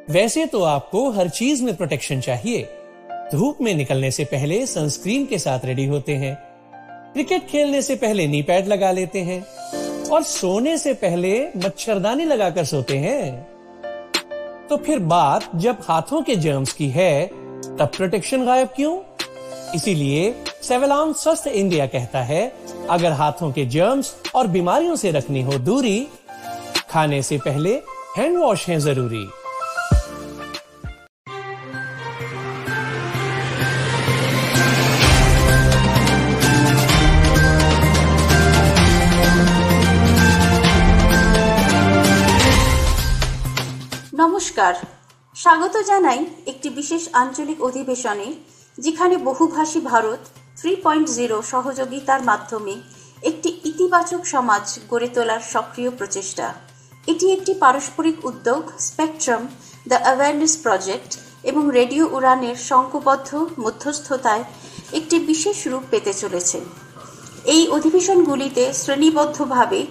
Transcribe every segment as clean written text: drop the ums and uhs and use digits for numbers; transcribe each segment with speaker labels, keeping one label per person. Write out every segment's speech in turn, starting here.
Speaker 1: वैसे तो आपको हर चीज में प्रोटेक्शन चाहिए। धूप में निकलने से पहले सनस्क्रीन के साथ रेडी होते हैं, क्रिकेट खेलने से पहले नी पैड लगा लेते हैं और सोने से पहले मच्छरदानी लगाकर सोते हैं। तो फिर बात जब हाथों के जर्म्स की है, तब प्रोटेक्शन गायब क्यों? इसीलिए सेवलॉन स्वस्थ इंडिया कहता है, अगर हाथों के जर्म्स और बीमारियों से रखनी हो दूरी, खाने से पहले हैंड वॉश है जरूरी।
Speaker 2: নমস্কার, স্বাগত জানাই একটি বিশেষ আঞ্চলিক অধিবেশনে, যেখানে বহুভাষী ভারত 3.0 সহযোগিতার মাধ্যমে একটি ইতিবাচক সমাজ গড়ে তোলার সক্রিয় প্রচেষ্টা। এটি একটি পারস্পরিক উদ্যোগ, স্পেকট্রাম, দ্য অ্যাওয়ারনেস প্রজেক্ট এবং রেডিও উড়ানের সংঘবদ্ধ মধ্যস্থতায় একটি বিশেষ রূপ পেতে চলেছে। এই অধিবেশনগুলিতে শ্রেণীবদ্ধভাবে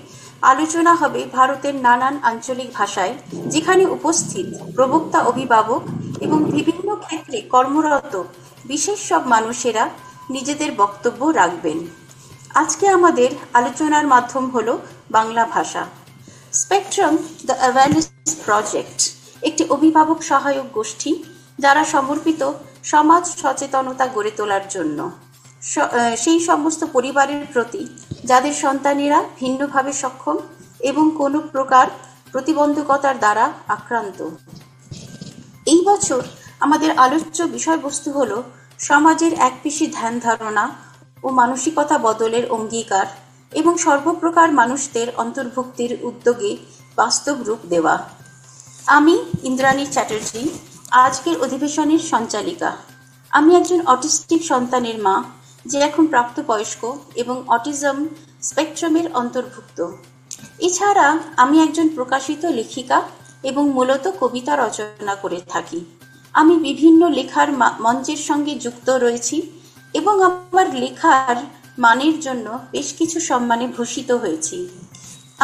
Speaker 2: আলোচনা হবে ভারতের নানান আঞ্চলিক ভাষায়, যেখানে উপস্থিত প্রবক্তা, অভিভাবক এবং বিভিন্ন ক্ষেত্রে কর্মরত বিশেষ সব মানুষেরা নিজেদের বক্তব্য রাখবেন। আজকে আমাদের আলোচনার মাধ্যম হলো বাংলা ভাষা। স্পেকট্রাম দ্য অ্যাওয়ারনেস প্রজেক্ট একটি অভিভাবক সহায়ক গোষ্ঠী, যারা সমর্পিত সমাজ সচেতনতা গড়ে তোলার জন্য সেই সমস্ত পরিবারের প্রতি যাদের সন্তানেরা ভিন্নভাবে সক্ষম এবং কোনো প্রকার প্রতিবন্ধকতার দ্বারা আক্রান্ত। এই বছর আমাদের আলোচ্য বিষয়বস্তু হল সমাজের একপেশি ধ্যান ধারণা ও মানসিকতা বদলের অঙ্গীকার এবং সর্বপ্রকার মানুষদের অন্তর্ভুক্তির উদ্যোগে বাস্তব রূপ দেওয়া। আমি ইন্দ্রাণী চ্যাটার্জি, আজকের অধিবেশনের সঞ্চালিকা। আমি একজন অটিস্টিক সন্তানের মা, যে এখন প্রাপ্তবয়স্ক এবং অটিজম স্পেকট্রামের অন্তর্ভুক্ত। এছাড়া আমি একজন প্রকাশিত লেখিকা এবং মূলত কবিতা রচনা করে থাকি। আমি বিভিন্ন লেখার মঞ্চের সঙ্গে যুক্ত রয়েছি এবং আমার লেখার মানের জন্য বেশ কিছু সম্মানে ভূষিত হয়েছি।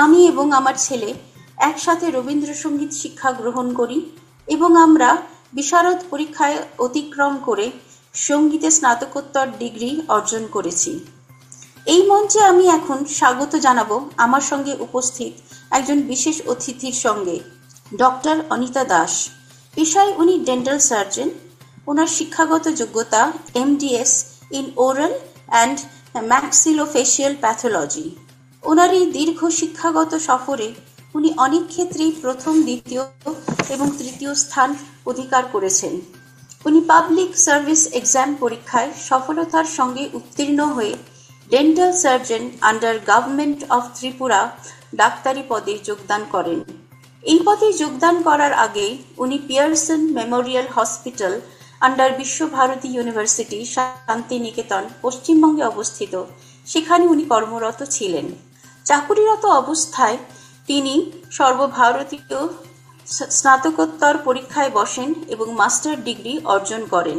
Speaker 2: আমি এবং আমার ছেলে একসাথে রবীন্দ্রসঙ্গীত শিক্ষা গ্রহণ করি এবং আমরা বিশারদ পরীক্ষায় অতিক্রম করে সঙ্গীতে স্নাতকোত্তর ডিগ্রি অর্জন করেছি। এই মঞ্চে আমি এখন স্বাগত জানাবো আমার সঙ্গে উপস্থিত একজন বিশেষ অতিথির সঙ্গে, ডক্টর অনিতা দাস। পেশায় উনি ডেন্টাল সার্জন। ওনার শিক্ষাগত যোগ্যতা MDS in oral and maxillofacial pathology. ওনার এই দীর্ঘ শিক্ষাগত সফরে উনি অনেক ক্ষেত্রেই প্রথম, দ্বিতীয় এবং তৃতীয় স্থান অধিকার করেছেন। উনি পাবলিক সার্ভিস এক্সাম পরীক্ষায় সফলতার সঙ্গে উত্তীর্ণ হয়ে dental surgeon under government of Tripura ডাক্তারি পদে যোগদান করেন। এই পদে যোগদান করার আগে উনি Pearson memorial hospital under Visva Bharati university, Santiniketan, পশ্চিমবঙ্গে অবস্থিত, সেখানে উনি কর্মরত ছিলেন। চাকুরিরত অবস্থায় তিনি সর্বভারতীয় স্নাতকোত্তর পরীক্ষায় বসেন এবং মাস্টার ডিগ্রি অর্জন করেন।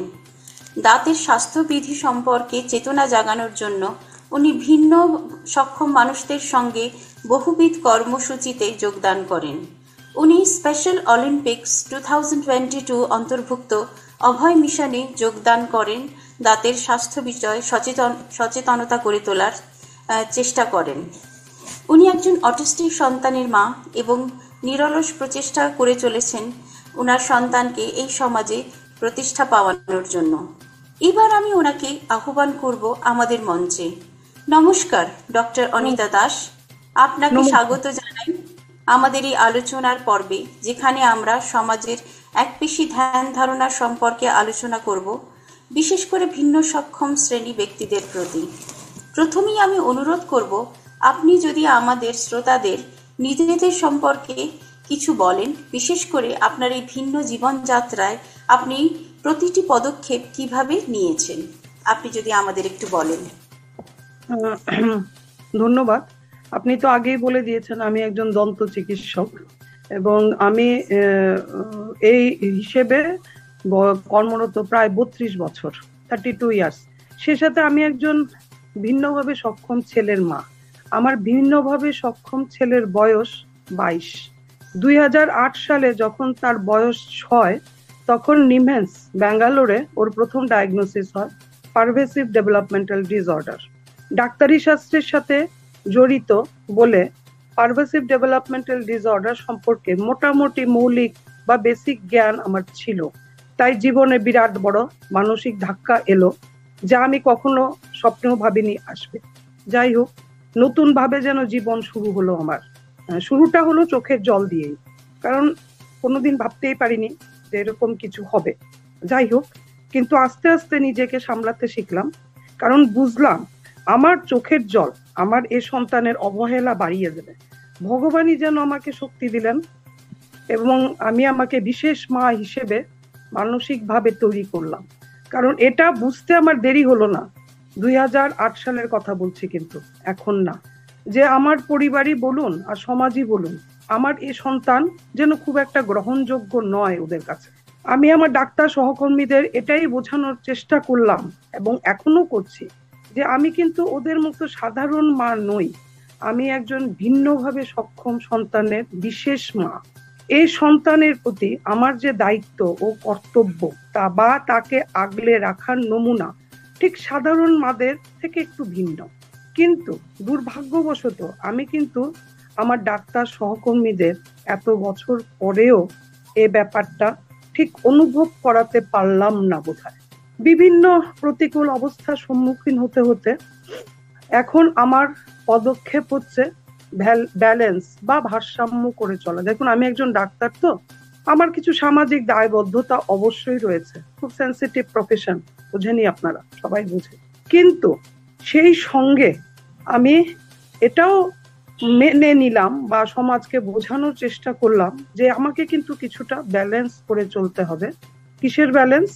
Speaker 2: দাঁতের স্বাস্থ্যবিধি সম্পর্কে চেতনা জাগানোর জন্য উনি ভিন্ন সক্ষম মানুষদের সঙ্গে বহুবিধ কর্মসূচিতে যোগদান করেন। উনি স্পেশাল অলিম্পিক্স 2022 অন্তর্ভুক্ত অভয় মিশনে যোগদান করেন, দাঁতের স্বাস্থ্য বিষয়ে সচেতনতা গড়ে তোলার চেষ্টা করেন। উনি একজন অটিস্টিক সন্তানের মা এবং নিরলস প্রচেষ্টা করে চলেছেন ওনার সন্তানকে এই সমাজে প্রতিষ্ঠা পাওয়ানোর জন্য। এবার আমি ওনাকে আহ্বান করব আমাদের মঞ্চে। নমস্কার ডক্টর অনিতা দাস, আপনাকে স্বাগত জানাই আমাদের এই আলোচনার পর্বে, যেখানে আমরা সমাজের একপেশি ধ্যান ধারণা সম্পর্কে আলোচনা করব, বিশেষ করে ভিন্ন সক্ষম শ্রেণী ব্যক্তিদের প্রতি। প্রথমেই আমি অনুরোধ করব, আপনি যদি আমাদের শ্রোতাদের নিজেদের সম্পর্কে কিছু বলেন, বিশেষ করে আপনার এই ভিন্ন জীবনযাত্রায় আপনি প্রতিটি পদক্ষেপ কিভাবে নিয়েছেন, আপনি যদি আমাদের একটু বলেন।
Speaker 3: ধন্যবাদ। আপনি তো আগেই বলে দিয়েছেন আমি একজন দন্ত চিকিৎসক এবং আমি এই হিসেবে কর্মরত প্রায় 32 বছর, 32 ইয়ার্স। সে সাথে আমি একজন ভিন্নভাবে সক্ষম ছেলের মা। আমার ভিন্নভাবে সক্ষম ছেলের বয়স 22 2008 সালে যখন তার বয়স 6, তখন নিমহ্যান্স ব্যাঙ্গালোরে ওর প্রথম ডায়াগনোসিস হয় পারভেসিভ ডেভেলপমেন্টাল ডিসঅর্ডার। ডাক্তারি শাস্ত্রের সাথে জড়িত বলে পারভেসিভ ডেভেলপমেন্টাল ডিসঅর্ডার সম্পর্কে মোটামুটি মৌলিক বা বেসিক জ্ঞান আমার ছিল। তাই জীবনে বিরাট বড় মানসিক ধাক্কা এলো, যা আমি কখনো স্বপ্নেও ভাবিনি আসবে। যাই হোক, নতুন ভাবে যেন জীবন শুরু হলো আমার। শুরুটা হলো চোখের জল দিয়েই, কারণ কোনোদিন ভাবতেই পারিনি যে এরকম কিছু হবে। যাই হোক, কিন্তু আস্তে আস্তে নিজেকে সামলাতে শিখলাম, কারণ বুঝলাম আমার চোখের জল আমার এ সন্তানের অবহেলা বাড়িয়ে দেবে। ভগবানই যেন আমাকে শক্তি দিলেন এবং আমি আমাকে বিশেষ মা হিসেবে মানসিকভাবে তৈরি করলাম। কারণ এটা বুঝতে আমার দেরি হলো না, 2008 সালের কথা বলছি, কিন্তু এখন না। যে আমার পরিবারই বলুন আর সমাজই বলুন, আমার এই সন্তান যেন খুব একটা গ্রহণযোগ্য নয় ওদের কাছে। আমি আমার ডাক্তার সহকর্মীদের এটাই বোঝানোর চেষ্টা করলাম এবং এখনো করছি যে আমি কিন্তু ওদের মতো সাধারণ মা নই, আমি একজন ভিন্নভাবে সক্ষম সন্তানের বিশেষ মা। এই সন্তানের প্রতি আমার যে দায়িত্ব ও কর্তব্য তা বা তাকে আগলে রাখার নমুনা ঠিক সাধারণ মাদের থেকে একটু ভিন্ন। কিন্তু দুর্ভাগ্যবশত আমি কিন্তু আমার ডাক্তার সহকর্মীদের এত বছর পরেও এ ব্যাপারটা ঠিক অনুভব করাতে পারলাম না বোধহয়। বিভিন্ন প্রতিকূল অবস্থার সম্মুখীন হতে হতে এখন আমার পদক্ষেপ হচ্ছে ব্যালেন্স বা ভারসাম্য করে চলা। দেখুন, আমি একজন ডাক্তার, তো আমার কিছু সামাজিক দায়বদ্ধতা অবশ্যই রয়েছে। খুব সেন্সিটিভ প্রফেশন, বুঝেনি আপনারা, সবাই বুঝে। কিন্তু সেই সঙ্গে আমি এটাও মেনে নিলাম বা সমাজকে বোঝানোর চেষ্টা করলাম যে আমাকে কিন্তু কিছুটা ব্যালেন্স করে চলতে হবে। কিসের ব্যালেন্স?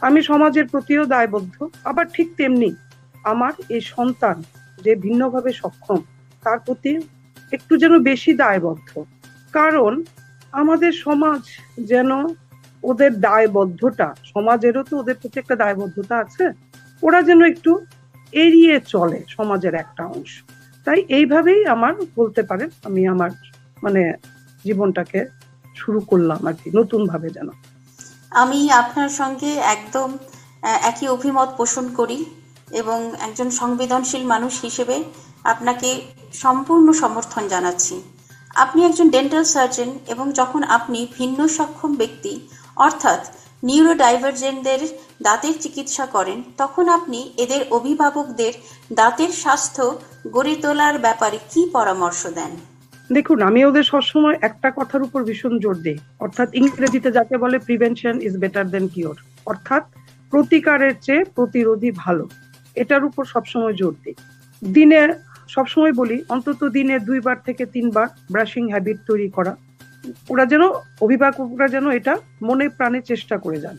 Speaker 3: আমি সমাজের প্রতিও দায়বদ্ধ, আবার ঠিক তেমনি আমার এই সন্তান যে ভিন্নভাবে সক্ষম তার প্রতি একটু যেন বেশি দায়বদ্ধ। কারণ আমাদের সমাজ যেন ওদের দায়বদ্ধতা, সমাজেরও তো ওদের প্রতি একটা দায়বদ্ধতা আছে, ওরা যেন একটু এড়িয়ে চলে সমাজের একটা অংশ। তাই এইভাবেই আমার বলতে পারেন আমি আমার জীবনটাকে শুরু করলাম আর কি, নতুন ভাবে যেন।
Speaker 2: আমি আপনার সঙ্গে একদম একই অভিমত পোষণ করি এবং একজন সংবেদনশীল মানুষ হিসেবে আপনাকে সম্পূর্ণ সমর্থন জানাচ্ছি। আপনি একজন ডেন্টাল সার্জন এবং যখন আপনি ভিন্ন সক্ষম ব্যক্তি অর্থাৎ নিউরোডাইভার্জেন্টদের দাঁতের চিকিৎসা করেন, তখন আপনি এদের অভিভাবকদের দাঁতের স্বাস্থ্য গড়ে তোলার ব্যাপারে কি পরামর্শ দেন?
Speaker 3: দেখুন, আমি ওদের সবসময় একটা কথার উপর ভীষণ জোর দিই, অর্থাৎ ইংরেজিতে যাকে বলে prevention is better then cure, অর্থাৎ প্রতিকারের চেয়ে প্রতিরোধী ভালো। এটার উপর সবসময় জোর দিই। দিনে সবসময় বলি অন্তত দিনে 2 থেকে 3 ব্রাশিং হ্যাবিট তৈরি করা। ওরা যেন, অভিভাবকরা যেন এটা মনে প্রাণে চেষ্টা করে যান,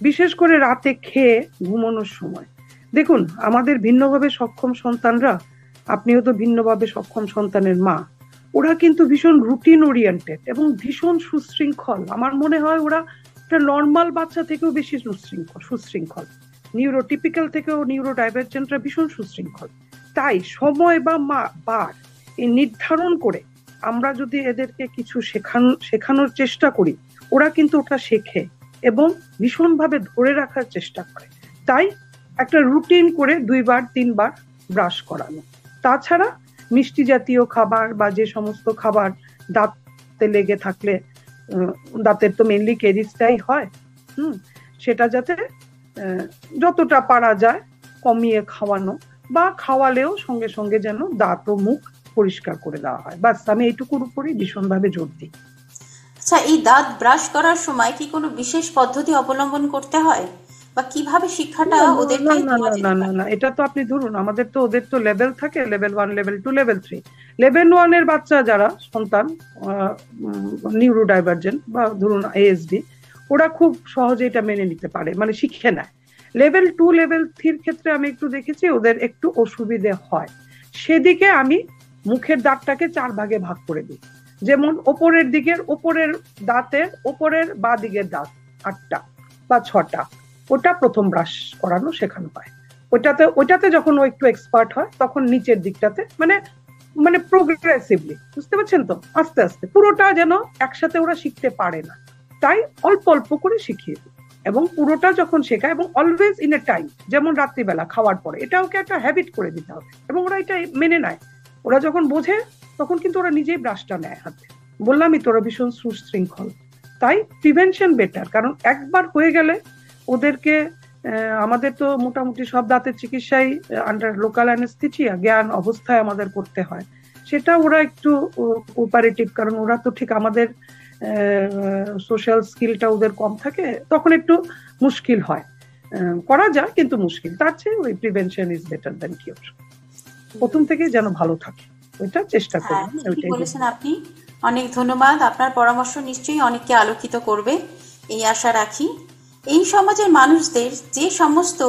Speaker 3: বিশেষ করে রাতে খেয়ে ঘুমানোর সময়। দেখুন, আমাদের ভিন্নভাবে সক্ষম সন্তানরা, আপনিও তো ভিন্নভাবে সক্ষম সন্তানের মা, ওরা কিন্তু ভীষণ রুটিন ওরিয়েন্টেড এবং ভীষণ সুশৃঙ্খল। আমার মনে হয় ওরা একটা নর্মাল বাচ্চা থেকেও বেশি সুশৃঙ্খল। নিউরোটিপিক্যাল থেকেও নিউরোডাইভার্জেন্টরা ভীষণ সুশৃঙ্খল। তাই সময় বা বার এই নির্ধারণ করে আমরা যদি এদেরকে কিছু শেখানোর চেষ্টা করি, ওরা কিন্তু ওটা শেখে এবং ভীষণভাবে ধরে রাখার চেষ্টা করে। তাই একটা রুটিন করে 2-3 ব্রাশ করানো। তাছাড়া মিষ্টি জাতীয় খাবার বা যে সমস্ত খাবার দাঁতে লেগে থাকলে, দাঁতের তো মেনলি ক্যারিজটাই হয়, সেটা যাতে যতটা পারা যায় কমিয়ে খাওয়ানো, বা খাওয়ালেও সঙ্গে সঙ্গে যেন দাঁত ও মুখ পরিষ্কার করে দেওয়া হয়। বাস, আমি এইটুকুর উপরই ভীষণভাবে জোর দিই।
Speaker 2: আচ্ছা, এই দাঁত ব্রাশ করার সময় কি কোনো বিশেষ পদ্ধতি অবলম্বন করতে হয় বা কিভাবে শিক্ষাটা ওদেরকে দেওয়া যেতে পারে?
Speaker 3: না, এটা তো আপনি ধরুন, আমাদের তো ওদের তো লেভেল থাকে, লেভেল 1, লেভেল 2, লেভেল 3। লেভেল 1 এর বাচ্চা যারা সন্তান নিউরোডাইভার্জেন্ট বা ধরুন ASD, ওরা খুব সহজে এটা মেনে নিতে পারে, শিখে নেয়। লেভেল 2, লেভেল 3 ক্ষেত্রে আমি একটু দেখেছি ওদের একটু অসুবিধে হয়। সেদিকে আমি মুখের দাঁতটাকে 4 ভাগে ভাগ করে দিই। যেমন ওপরের দাঁতের ওপরের বা দিকের দাঁত 8টা বা 6টা, ওটা প্রথম ব্রাশ করানো শেখানো হয়। ওইটাতে যখন ও একটু এক্সপার্ট হয় তখন নিচের দিকটাতে মানে প্রোগ্রেসিভলি, বুঝতে পারছেন তো, আস্তে আস্তে, পুরোটা যেন একসাথে ওরা শিখতে পারে না, তাই অল্প অল্প করে শিখিয়ে দিই। এবং পুরোটা যখন শেখায়, এবং অলওয়েজ ইন এ টাইম, যেমন রাত্রিবেলা খাওয়ার পরে, এটা ওকে একটা হ্যাবিট করে দিতে হবে, এবং ওরা এটা মেনে নেয়। ওরা যখন বোঝে তখন কিন্তু ওরা নিজেই ব্রাশটা নেয় হাতে। বললামই তোরা ভীষণ সুশৃঙ্খল, তাই প্রিভেনশন বেটার। কারণ একবার হয়ে গেলে ওদেরকে, আমাদের তো মোটামুটি সব দাঁতের চিকিৎসাই আন্ডার লোকাল অ্যানেস্থেসিয়া, জ্ঞান অবস্থায় আমাদের করতে হয়, সেটা ওরা একটু কোঅপারেটিভ, কারণ ওরা তো ঠিক আমাদের সোশ্যাল স্কিলটা ওদের কম থাকে, তখন একটু মুশকিল হয়। করা যায় কিন্তু মুশকিল, তার চেয়ে ওই prevention is better than cure. প্রথম থেকে যেন ভালো থাকে ওইটা চেষ্টা করবেন।
Speaker 2: ঠিকই বলেছেন আপনি, অনেক ধন্যবাদ। আপনার পরামর্শ নিশ্চয়ই অনেককে আলোকিত করবে, এই আশা রাখি। এই সমাজের মানুষদের যে সমস্ত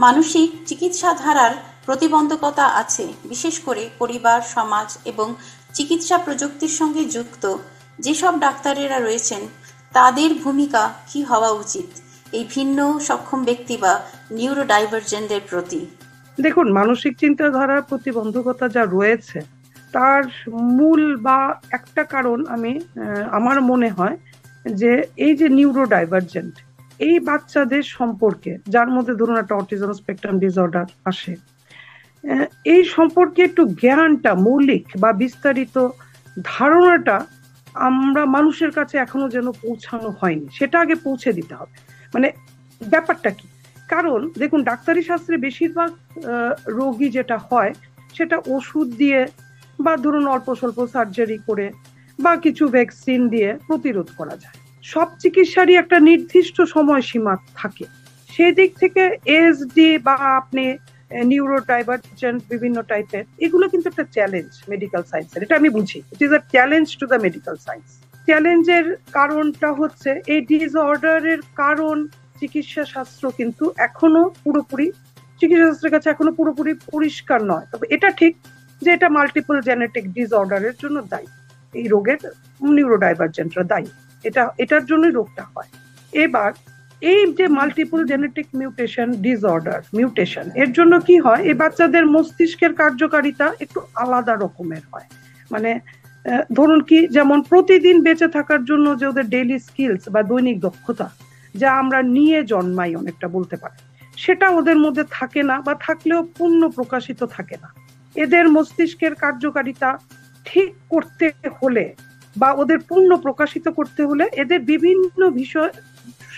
Speaker 2: মানসিক চিকিৎসা ধারার প্রতিবন্ধকতা আছে, বিশেষ করে পরিবার, সমাজ এবং চিকিৎসা প্রযুক্তির সঙ্গে যুক্ত যেসব ডাক্তারেরা রয়েছেন, তাদের ভূমিকা কি হওয়া উচিত এই ভিন্ন সক্ষম ব্যক্তি বা নিউরোডাইভার্জেন্টদের প্রতি?
Speaker 3: দেখুন, মানসিক চিন্তাধারার প্রতিবন্ধকতা যা রয়েছে তার মূল বা একটা কারণ আমার মনে হয় যে এই যে নিউরোডাইভার্জেন্ট এই বাচ্চাদের সম্পর্কে, যার মধ্যে ধরুন একটা অটিজম স্পেকট্রাম ডিসঅর্ডার আসে, এই সম্পর্কে একটু জ্ঞানটা, মৌলিক বা বিস্তারিত ধারণাটা আমরা মানুষের কাছে এখনো যেন পৌঁছানো হয়নি, সেটা আগে পৌঁছে দিতে হবে। মানে ব্যাপারটা কি, কারণ দেখুন ডাক্তারি শাস্ত্রে বেশিরভাগ রোগী যেটা হয় সেটা ওষুধ দিয়ে বা ধরুন অল্প স্বল্প সার্জারি করে বা কিছু ভ্যাকসিন দিয়ে প্রতিরোধ করা যায়। সব চিকিৎসারই একটা নির্দিষ্ট সময়সীমা থাকে। সেই দিক থেকে এএসডি বা আপনি নিউরোডাইভার্জেন্ট বিভিন্ন টাইপের, এগুলো কিন্তু একটা চ্যালেঞ্জ মেডিকেল সায়েন্সের, এটা আমি বুঝি। It is a challenge to the medical science. চ্যালেঞ্জের কারণটা হচ্ছে এই ডিসঅর্ডারের কারণ চিকিৎসা শাস্ত্র কিন্তু এখনো পুরোপুরি, চিকিৎসা শাস্ত্রের কাছে এখনো পুরোপুরি পরিষ্কার নয়। তবে এটা ঠিক যে এটা মাল্টিপল জেনেটিক ডিসঅর্ডারের জন্য দায়ী, এই রোগের নিউরোডাইভার্জেন্টরা দায়ী, এটার জন্যই রোগটা হয়। এবার এই যে মাল্টিপল জেনেটিক মিউটেশন, এর জন্য কি হয়, এই বাচ্চাদের মস্তিষ্কের কার্যকারিতা একটু আলাদা রকমের হয়। মানে ধরুন কি, যেমন প্রতিদিন বেঁচে থাকার জন্য যে ওদের ডেইলি স্কিলস বা দৈনিক দক্ষতা যা আমরা নিয়ে জন্মাই অনেকটা বলতে পারি, সেটা ওদের মধ্যে থাকে না, বা থাকলেও পূর্ণ প্রকাশিত থাকে না। এদের মস্তিষ্কের কার্যকারিতা ঠিক করতে হলে বা ওদের পূর্ণ প্রকাশিত করতে হলে এদের বিভিন্ন বিষয়,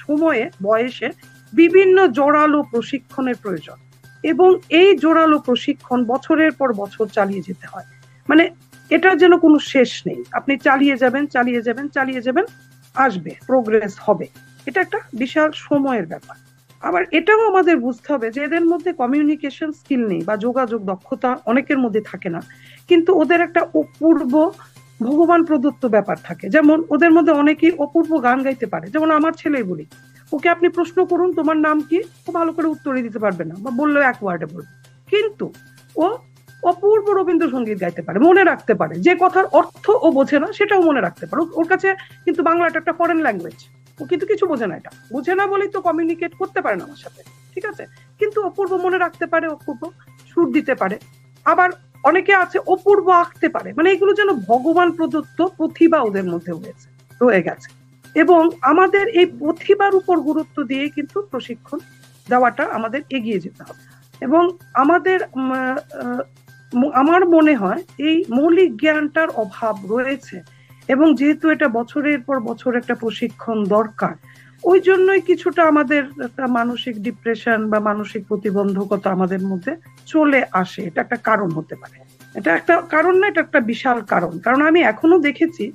Speaker 3: সময়ে, বয়সে বিভিন্ন জোরালো প্রশিক্ষণের প্রয়োজন, এবং এই জোরালো প্রশিক্ষণ বছরের পর বছর চালিয়ে যেতে হয়। মানে এটার যেন কোনো শেষ নেই, আপনি চালিয়ে যাবেন, আসবে, প্রোগ্রেস হবে। এটা একটা বিশাল সময়ের ব্যাপার। আবার এটাও আমাদের বুঝতে হবে যে এদের মধ্যে কমিউনিকেশন স্কিল নেই বা যোগাযোগ দক্ষতা অনেকের মধ্যে থাকে না, কিন্তু ওদের একটা অপূর্ব ভগবান প্রদত্ত ব্যাপার থাকে। যেমন ওদের মধ্যে অনেকেই অপূর্ব গান গাইতে পারে, যেমন আমার ছেলেই বলি, ওকে আপনি প্রশ্ন করুন তোমার নাম কি, ও ভালো করে উত্তরই দিতে পারবে না, বা বললেও এক ওয়ার্ডে বলবে, কিন্তু ও অপূর্ব রবীন্দ্রসঙ্গীত গাইতে পারে, মনে রাখতে পারে, যে কথার অর্থ ও বোঝে না সেটাও মনে রাখতে পারে। ওর কাছে কিন্তু বাংলাটা একটা ফরেন ল্যাঙ্গুয়েজ, ও কিন্তু কিছু বোঝে না, এটা বোঝে না বলেই তো কমিউনিকেট করতে পারে না আমার সাথে, ঠিক আছে, কিন্তু অপূর্ব মনে রাখতে পারে, অপূর্ব সুর দিতে পারে। আবার অনেকে আছে অপূর্ব আঁকতে পারে। মানে এগুলো যেন ভগবান প্রদত্ত প্রতিভা ওদের মধ্যে রয়ে গেছে, এবং আমাদের এই প্রতিভার উপর গুরুত্ব দিয়ে কিন্তু প্রশিক্ষণ দেওয়াটা আমাদের এগিয়ে যেতে হবে। এবং আমাদের আমার মনে হয় এই মৌলিক জ্ঞানটার অভাব রয়েছে, এবং যেহেতু এটা বছরের পর বছর একটা প্রশিক্ষণ দরকার, ওই জন্যই কিছুটা আমাদের একটা মানসিক ডিপ্রেশন বা মানসিক প্রতিবন্ধকতা আমাদের মধ্যে চলে আসে। এটা একটা কারণ হতে পারে, এটা একটা কারণ না, এটা একটা বিশাল কারণ। কারণ আমি এখনো দেখেছি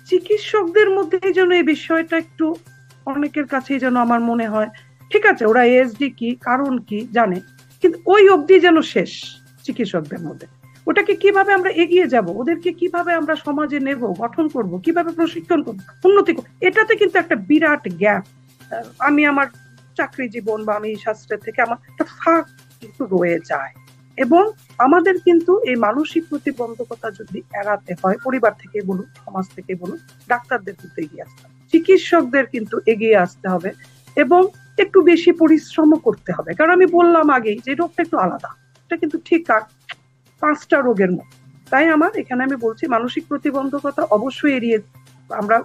Speaker 3: চিকিৎসকদের মধ্যে যেন এই বিষয়টা একটু অনেকের কাছেই যেন আমার মনে হয় ঠিক আছে, ওরা এএসডি কি, কারণ কি জানে, কিন্তু ওই অবধি যেন শেষ চিকিৎসকদের মধ্যে। ওটাকে কিভাবে আমরা এগিয়ে যাব, ওদেরকে কিভাবে আমরা সমাজে নেব, গঠন করব, কিভাবে প্রশিক্ষণ করব, উন্নতি করব, এটাতে কিন্তু একটা বিরাট গ্যাপ আমি আমার চাকরি জীবন বা আমি শাস্ত্রের থেকে আমার একটা ফাঁক কিন্তু রয়ে যায়। এবং আমাদের কিন্তু এই মানসিক প্রতিবন্ধকতা যদি এড়াতে হয়, পরিবার থেকে বলুন, সমাজ থেকে বলুন, ডাক্তারদের কিন্তু এগিয়ে আসতে হবে, চিকিৎসকদের কিন্তু এগিয়ে আসতে হবে, এবং একটু বেশি পরিশ্রম করতে হবে। কারণ আমি বললাম আগেই যে রোগটা একটু আলাদা, এটা কিন্তু ঠিক আর 5টা রোগের মতো। তাই আমার এখানে আমি বলছি মানসিক প্রতিবন্ধকতা অবশ্যই এড়িয়ে আমরা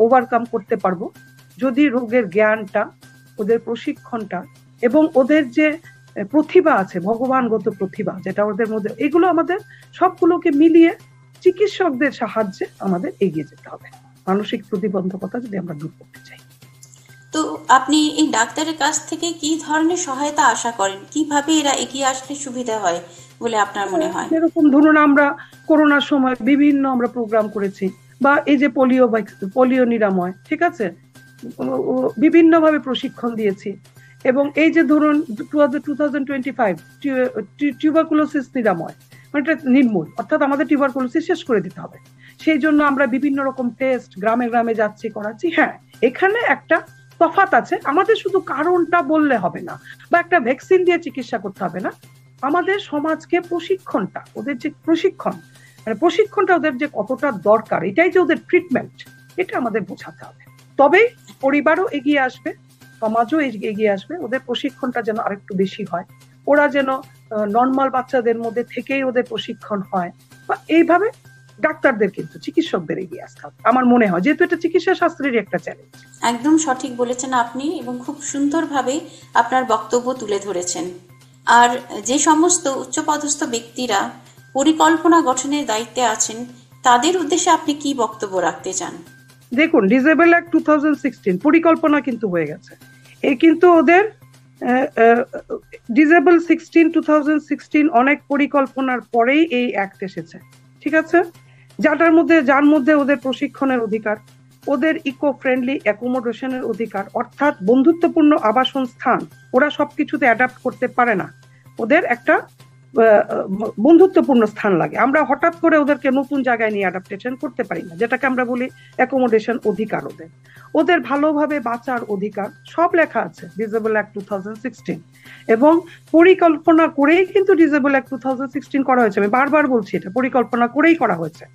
Speaker 3: ওভারকাম করতে পারবো যদি রোগের জ্ঞানটা, ওদের প্রশিক্ষণটা এবং ওদের যে প্রতিভা আছে, ভগবানগত প্রতিভা যেটা ওদের মধ্যে, এগুলো আমাদের সবগুলোকে মিলিয়ে চিকিৎসকদের সাহায্যে আমাদের এগিয়ে যেতে হবে মানসিক প্রতিবন্ধকতা যদি আমরা দূর করতে চাই।
Speaker 2: তো আপনি এই ডাক্তারের কাছ থেকে কি ধরনের সহায়তা আশা করেন? কিভাবে এরা এগিয়ে আসলে সুবিধা হয় বলে আপনার মনে হয়?
Speaker 3: যেরকম ধরুন আমরা করোনার সময় বিভিন্ন আমরা প্রোগ্রাম করেছি, বা এই যে পোলিও নিরাময়, ঠিক আছে, বিভিন্ন ভাবে প্রশিক্ষণ দিয়েছি। এবং এই যে ধরুন 2025 টিউবারকুলোসিস নিরাময়, মানে এটা নির্মূল, অর্থাৎ আমাদের টিউবারকুলোসিস শেষ করে দিতে হবে, সেই জন্য আমরা বিভিন্ন রকম টেস্ট গ্রামে গ্রামে যাচ্ছি, করাচ্ছি। হ্যাঁ, এখানে একটা তফাৎ আছে, আমাদের শুধু কারণটা বললে হবে না বা একটা ভ্যাকসিন দিয়ে চিকিৎসা করতে হবে না, আমাদের সমাজকে প্রশিক্ষণটা, ওদের যে প্রশিক্ষণটা ওদের যে কতটা দরকার, এটাই যে ওদের ট্রিটমেন্ট, এটা আমাদের বোঝাতে হবে। তবেই পরিবারও এগিয়ে আসবে, সমাজও এগিয়ে আসবে। ওদের প্রশিক্ষণটা যেন আরেকটু বেশি হয়, ওরা যেন নর্মাল বাচ্চাদের মধ্যে থেকেই ওদের প্রশিক্ষণ হয়, বা এইভাবে ডাক্তারদের কিন্তু চিকিৎসকদের এগিয়ে আসতে হবে আমার মনে হয়, যেহেতু এটা চিকিৎসা শাস্ত্রেরই একটা চ্যালেঞ্জ।
Speaker 2: একদম সঠিক বলেছেন আপনি, এবং খুব সুন্দরভাবে আপনার বক্তব্য তুলে ধরেছেন। আর যে সমস্ত উচ্চপদস্থ ব্যক্তিরা পরিকল্পনা গঠনের দায়িত্বে আছেন, তাদের উদ্দেশ্যে আপনি কি বক্তব্য রাখতে চান?
Speaker 3: দেখুন, ডিসেবল অ্যাক্ট 2016 পরিকল্পনা কিন্তু হয়ে গেছে, এই কিন্তু ওদের ডিসেবল 2016 অনেক পরিকল্পনার পরেই এই অ্যাক্ট এসেছে, ঠিক আছে, যার মধ্যে ওদের প্রশিক্ষণের অধিকার, ওদের ইকো ফ্রেন্ডলি অ্যাকোমোডেশনের অধিকার, অর্থাৎ বন্ধুত্বপূর্ণ আবাসন স্থান, ওরা সবকিছুতে অ্যাডাপ্ট করতে পারে না, ওদের একটা বন্ধুত্বপূর্ণ স্থান লাগে। আমরা হঠাৎ করে ওদেরকে নতুন জায়গায় নিয়ে অ্যাডাপ্টেশন করতে পারি না, যেটাকে আমরা বলি অ্যাকোমোডেশন অধিকার। ওদের ভালোভাবে বাঁচার অধিকার সব লেখা আছে ডিসেবল অ্যাক্ট 2016, এবং পরিকল্পনা করেই কিন্তু ডিসেবল অ্যাক্ট 2016 করা হয়েছে। আমি বারবার বলছি, এটা পরিকল্পনা করেই করা হয়েছে।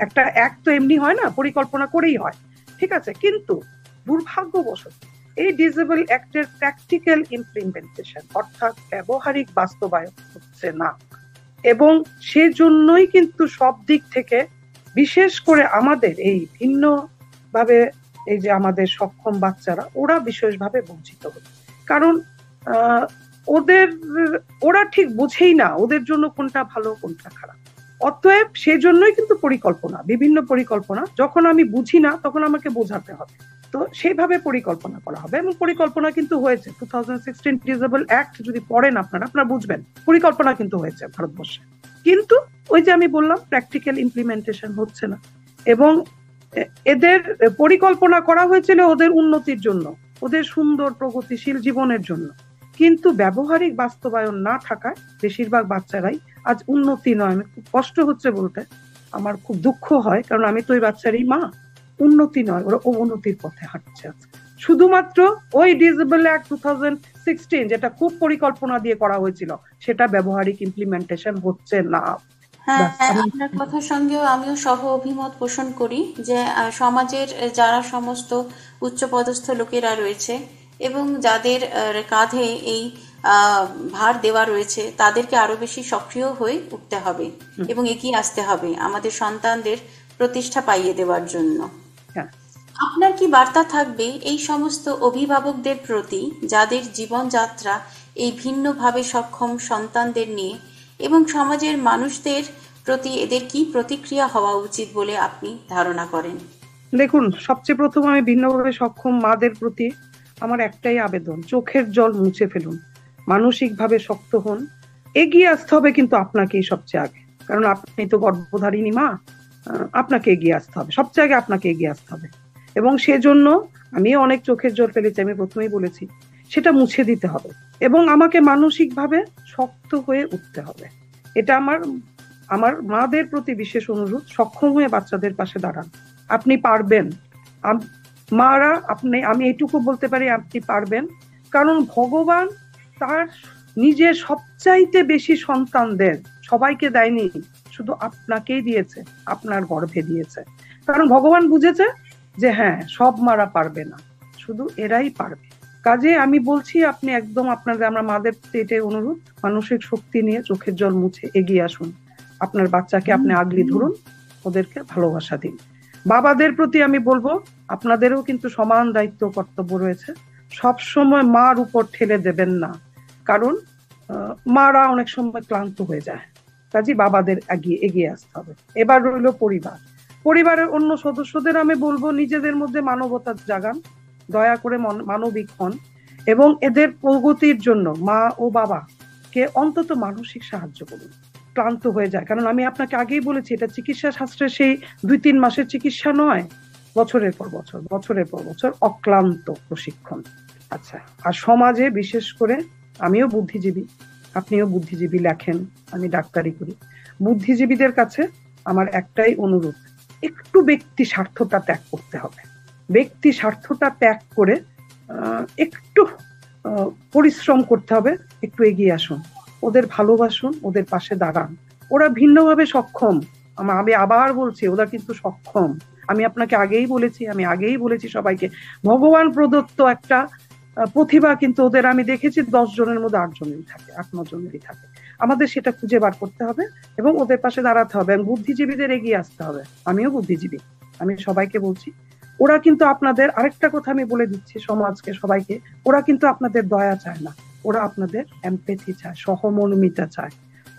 Speaker 3: একটা অ্যাক্ট তো এমনি হয় না, পরিকল্পনা করেই হয়, ঠিক আছে। কিন্তু দুর্ভাগ্যবশত এই ডিসেবল অ্যাক্টের প্র্যাকটিক্যাল ইমপ্লিমেন্টেশন, অর্থাৎ ব্যবহারিক বাস্তবায়ন হচ্ছে না, এবং সেজন্যই কিন্তু সব দিক থেকে, বিশেষ করে আমাদের এই ভিন্ন ভাবে, এই যে আমাদের সক্ষম বাচ্চারা, ওরা বিশেষভাবে বঞ্চিত হচ্ছে। কারণ ওরা ঠিক বোঝেই না ওদের জন্য কোনটা ভালো কোনটা খারাপ। অতএব সেজন্যই কিন্তু পরিকল্পনা, বিভিন্ন পরিকল্পনা, যখন আমি বুঝি না তখন আমাকে বোঝাতে হবে, তো সেইভাবে পরিকল্পনা করা হবে। এবং পরিকল্পনা কিন্তু হয়েছে 2016 ডিসেবল অ্যাক্ট যদি পড়েন আপনারা বুঝবেন পরিকল্পনা কিন্তু হয়েছে ভারতবর্ষে। কিন্তু ওই যে আমি বললাম, প্র্যাকটিক্যাল ইমপ্লিমেন্টেশন হচ্ছে না। এবং এদের পরিকল্পনা করা হয়েছিল ওদের উন্নতির জন্য, ওদের সুন্দর প্রগতিশীল জীবনের জন্য, কিন্তু ব্যবহারিক বাস্তবায়ন না থাকায় বেশিরভাগ বাচ্চারাই আজ উন্নতি নয়, আমি খুব কষ্ট হচ্ছে বলতে, আমার খুব দুঃখ হয়, কারণ আমি তো ওই বাচ্চারই মা, উন্নতি নয়, ওরা অবনতির পথে হাঁটছে। শুধুমাত্র ওই ডিসেবল অ্যাক্ট 2016 যেটা খুব পরিকল্পনা দিয়ে করা হয়েছিল, সেটা ব্যবহারিক ইমপ্লিমেন্টেশন হচ্ছে না।
Speaker 2: হ্যাঁ, আপনার কথার সঙ্গেও আমিও সহ অভিমত পোষণ করি যে সমাজের যারা সমস্ত উচ্চপদস্থ লোকেরা রয়েছে এবং যাদের কাঁধে এই ভার দেওয়া রয়েছে, তাদেরকে আরো বেশি সক্রিয় হয়ে উঠতে হবে এবং এগিয়ে আসতে হবে আমাদের সন্তানদের প্রতিষ্ঠা পাইয়ে দেওয়ার জন্য। আপনার কি বার্তা থাকবে এই সমস্ত অভিভাবকদের প্রতি যাদের জীবনযাত্রা এই ভিন্নভাবে সক্ষম সন্তানদের নিয়ে, এবং সমাজের মানুষদের প্রতি এদের কি প্রতিক্রিয়া হওয়া উচিত বলে আপনি ধারণা করেন?
Speaker 3: দেখুন, সবচেয়ে প্রথম আমি ভিন্নভাবে সক্ষম মাদের প্রতি আমার একটাই আবেদন, চোখের জল মুছে ফেলুন, মানসিকভাবে শক্ত হন, এগিয়ে আসতে হবে কিন্তু আপনাকেই সবচেয়ে আগে, কারণ আপনি তো গর্ভধারিণী মা, আপনাকে এগিয়ে আসতে হবে, সবচেয়ে আগে আপনাকে এগিয়ে আসতে হবে। এবং সেজন্য আমি অনেক চোখের জল ফেলেছি, আমি প্রথমেই বলেছি, সেটা মুছে দিতে হবে এবং আমাকে মানসিকভাবে শক্ত হয়ে উঠতে হবে। এটা আমার মাদের প্রতি বিশেষ অনুরোধ, সক্ষম হয়ে বাচ্চাদের পাশে দাঁড়ান, আপনি পারবেন মারা, আমি এইটুকু বলতে পারি, আপনি পারবেন, কারণ ভগবান তার নিজের সবচাইতে বেশি সন্তানদের সবাইকে দেয়নি, শুধু আপনাকেই দিয়েছে, আপনার গর্ভে দিয়েছে, কারণ ভগবান বুঝেছে যে হ্যাঁ, সব মারা পারবে না, শুধু এরাই পারবে। কাজে আমি বলছি, আপনি একদম আমরা মাদের এটাই অনুরোধ, মানসিক শক্তি নিয়ে চোখের জল মুছে এগিয়ে আসুন, আপনার বাচ্চাকে আপনি আগলি ধরুন, ওদেরকে ভালোবাসা দিন। বাবাদের প্রতি আমি বলবো, আপনাদেরও কিন্তু সমান দায়িত্ব কর্তব্য রয়েছে। সবসময় মার উপর ঠেলে দেবেন না, কারণ মারা অনেক সময় ক্লান্ত হয়ে যায়। কাজে বাবাদের এগিয়ে আসতে হবে। এবার রইল পরিবারের অন্য সদস্যদের আমি বলবো, নিজেদের মধ্যে মানবতা জাগান, দয়া করে মানবিক হন, এবং এদের প্রগতির জন্য মা ও বাবাকে অন্তত মানসিক সাহায্য করুন। ক্লান্ত হয়ে যায়, কারণ আমি আপনাকে আগেই বলেছি, এটা চিকিৎসা শাস্ত্রে সেই 2-3 মাসের চিকিৎসা নয়, বছরের পর বছর অক্লান্ত প্রশিক্ষণ। আচ্ছা, আর সমাজে বিশেষ করে, আমিও বুদ্ধিজীবী, আপনিও বুদ্ধিজীবী, লেখেন, আমি ডাক্তারি করি, বুদ্ধিজীবীদের কাছে আমার একটাই অনুরোধ, একটু ব্যক্তি স্বার্থটা ত্যাগ করতে হবে। ব্যক্তি স্বার্থটা ত্যাগ করে একটু পরিশ্রম করতে হবে, একটু এগিয়ে আসুন, ওদের ভালোবাসুন, ওদের পাশে দাঁড়ান। ওরা ভিন্নভাবে সক্ষম, আমি আবার বলছি, ওরা কিন্তু সক্ষম। আমি আপনাকে আগেই বলেছি সবাইকে, ভগবান প্রদত্ত একটা প্রতিভা কিন্তু ওদের আমি দেখেছি 10 জনের মধ্যে 8 জনেরই থাকে, 8-9 জনেরই থাকে। আমাদের সেটা খুঁজে বার করতে হবে এবং ওদের পাশে দাঁড়াতে হবে, এবং বুদ্ধিজীবীদের এগিয়ে আসতে হবে। আমিও বুদ্ধিজীবী, আমি সবাইকে বলছি, ওরা কিন্তু আপনাদের, আরেকটা কথা আমি বলে দিচ্ছি সমাজকে, সবাইকে, ওরা কিন্তু আপনাদের দয়া চায় না, ওরা আপনাদের এমপ্যাথি চায়, সহমর্মিতা চায়।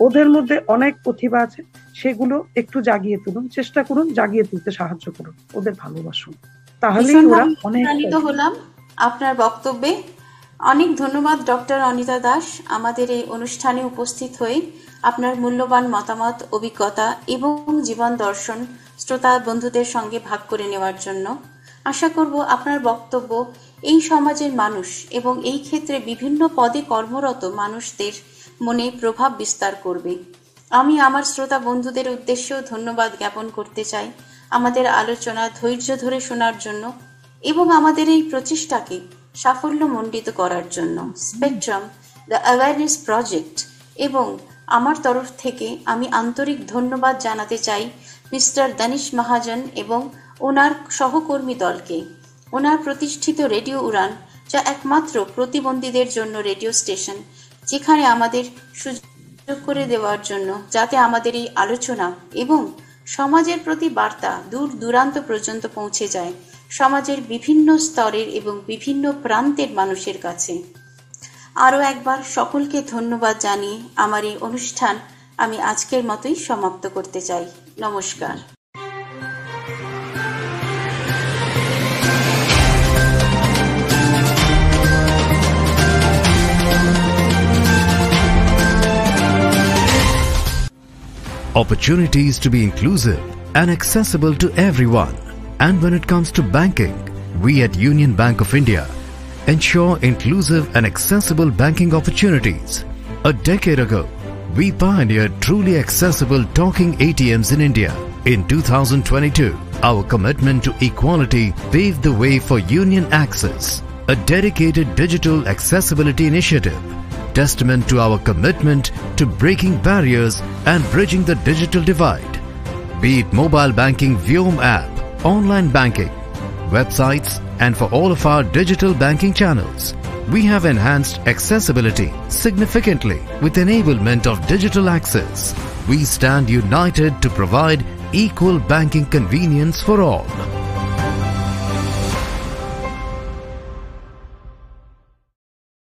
Speaker 3: ওদের মধ্যে অনেক প্রতিভা আছে, সেগুলো একটু জাগিয়ে তুলুন, চেষ্টা করুন, জাগিয়ে তুলতে সাহায্য করুন, ওদের ভালোবাসুন, তাহলেই ওরা অনেক।
Speaker 2: হলাম আপনার বক্তব্যে। অনেক ধন্যবাদ ডক্টর অনিতা দাস, আমাদের এই অনুষ্ঠানে উপস্থিত হয়ে আপনার মূল্যবান মতামত, অভিজ্ঞতা এবং জীবন দর্শন শ্রোতা বন্ধুদের সঙ্গে ভাগ করে নেওয়ার জন্য। আশা করব আপনার বক্তব্য এই সমাজের মানুষ এবং এই ক্ষেত্রে বিভিন্ন পদে কর্মরত মানুষদের মনে প্রভাব বিস্তার করবে। আমি আমার শ্রোতা বন্ধুদের উদ্দেশ্যেও ধন্যবাদ জ্ঞাপন করতে চাই আমাদের আলোচনা ধৈর্য ধরে শোনার জন্য এবং আমাদের এই প্রচেষ্টাকে সাফল্যমণ্ডিত করার জন্য। স্পেকট্রাম, দ্য অ্যাওয়ারনেস প্রজেক্ট এবং আমার তরফ থেকে আমি আন্তরিক ধন্যবাদ জানাতে চাই মিস্টার দানিশ মহাজন এবং ওনার সহকর্মী দলকে। ওনার প্রতিষ্ঠিত রেডিও উড়ান, যা একমাত্র প্রতিবন্ধীদের জন্য রেডিও স্টেশন, যেখানে আমাদের সুযোগ করে দেওয়ার জন্য, যাতে আমাদের এই আলোচনা এবং সমাজের প্রতি বার্তা দূর দূরান্ত পর্যন্ত পৌঁছে যায়, সমাজের বিভিন্ন স্তরের এবং বিভিন্ন প্রান্তের মানুষের কাছে। আরও একবার সকলকে ধন্যবাদ জানিয়ে আমার এই অনুষ্ঠান আমি আজকের মতোই সমাপ্ত করতে চাই। নমস্কার।
Speaker 4: Opportunities to be inclusive and accessible to everyone. And when it comes to banking, we at Union Bank of India ensure inclusive and accessible banking opportunities. A decade ago, we pioneered truly accessible talking ATMs in India. In 2022, our commitment to equality paved the way for Union Access, a dedicated digital accessibility initiative, testament to our commitment to breaking barriers and bridging the digital divide. Be it mobile banking Vyom app, online banking, websites, and for all of our digital banking channels, we have enhanced accessibility significantly with enablement of digital access. We stand united to provide equal banking convenience for all.